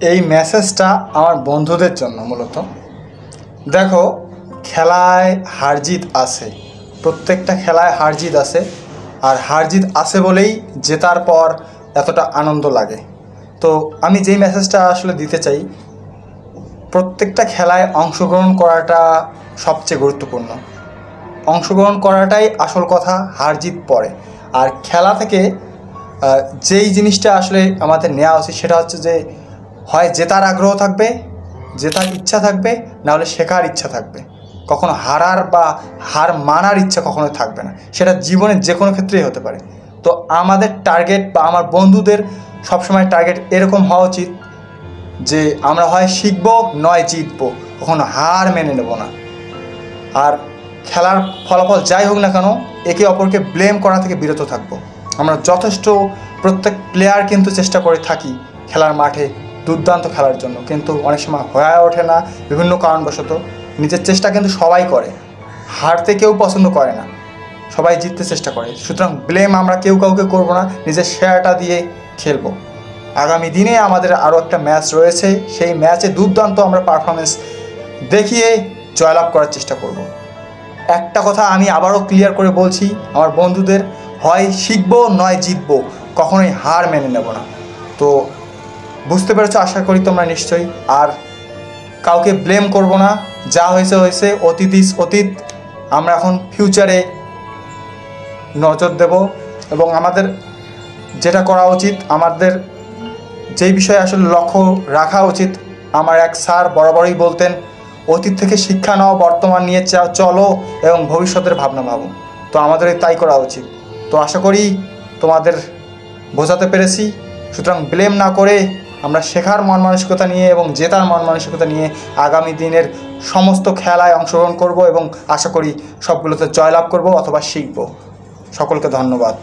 এই মেসেজটা আমার বন্ধুদের জন্য মূলত। দেখো, খেলায় হার জিত আছে, প্রত্যেকটা খেলায় হার জিত আছে, আর হার জিত আছে বলেই জেতার পর এতটা আনন্দ লাগে। তো আমি যেই মেসেজটা আসলে দিতে চাই, প্রত্যেকটা খেলায় অংশগ্রহণ করাটা সবচেয়ে গুরুত্বপূর্ণ। অংশগ্রহণ করাটাই আসল কথা, হার জিত পরে। আর খেলা থেকে যেই জিনিসটা আসলে আমাদের নেওয়া উচিত সেটা হচ্ছে যে হয় জেতার আগ্রহ থাকবে, জেতার ইচ্ছা থাকবে, নাহলে শেখার ইচ্ছা থাকবে। কখনো হারার বা হার মানার ইচ্ছা কখনোই থাকবে না, সেটা জীবনের যে কোনো ক্ষেত্রেই হতে পারে। তো আমাদের টার্গেট বা আমার বন্ধুদের সবসময় টার্গেট এরকম হওয়া উচিত যে আমরা হয় শিখব নয় জিতবো, কখনো হার মেনে নেব না। আর খেলার ফলাফল যাই হোক না কেন, একে অপরকে ব্লেম করা থেকে বিরত থাকবো। আমরা যথেষ্ট প্রত্যেক প্লেয়ার কিন্তু চেষ্টা করে থাকি খেলার মাঠে দুর্দান্ত খেলার জন্য, কিন্তু অনেক সময় হয়ে ওঠে না বিভিন্ন কারণবশত। নিজের চেষ্টা কিন্তু সবাই করে, হারতে কেউ পছন্দ করে না, সবাই জিততে চেষ্টা করে। সুতরাং ব্লেম আমরা কেউ কাউকে করবো না, নিজের শেয়ারটা দিয়ে খেলবো। আগামী দিনে আমাদের আরও একটা ম্যাচ রয়েছে, সেই ম্যাচে দুর্দান্ত আমরা পারফরমেন্স দেখিয়ে জয়লাভ করার চেষ্টা করব। একটা কথা আমি আবারও ক্লিয়ার করে বলছি আমার বন্ধুদের, হয় শিখবো নয় জিতবো, কখনোই হার মেনে নেব না। তো বুঝতে পেরেছো আশা করি তোমরা নিশ্চয়ই। আর কাউকে ব্লেম করব না, যা হয়েছে হয়েছে, অতীত ইজ অতীত। আমরা এখন ফিউচারে নজর দেব এবং আমাদের যেটা করা উচিত, আমাদের যেই বিষয়ে আসলে লক্ষ্য রাখা উচিত, আমার এক স্যার বরাবরই বলতেন, অতীত থেকে শিক্ষা নাও, বর্তমান নিয়ে চলো এবং ভবিষ্যতের ভাবনা ভাবো। তো আমাদের তাই করা উচিত। তো আশা করি তোমাদের বোঝাতে পেরেছি। সুতরাং ব্লেম না করে আমরা শেখার মন মানসিকতা নিয়ে এবং জেতার মন মানসিকতা নিয়ে আগামী দিনের সমস্ত খেলায় অংশগ্রহণ করব এবং আশা করি সবগুলোতে জয়লাভ করব অথবা শিখব। সকলকে ধন্যবাদ।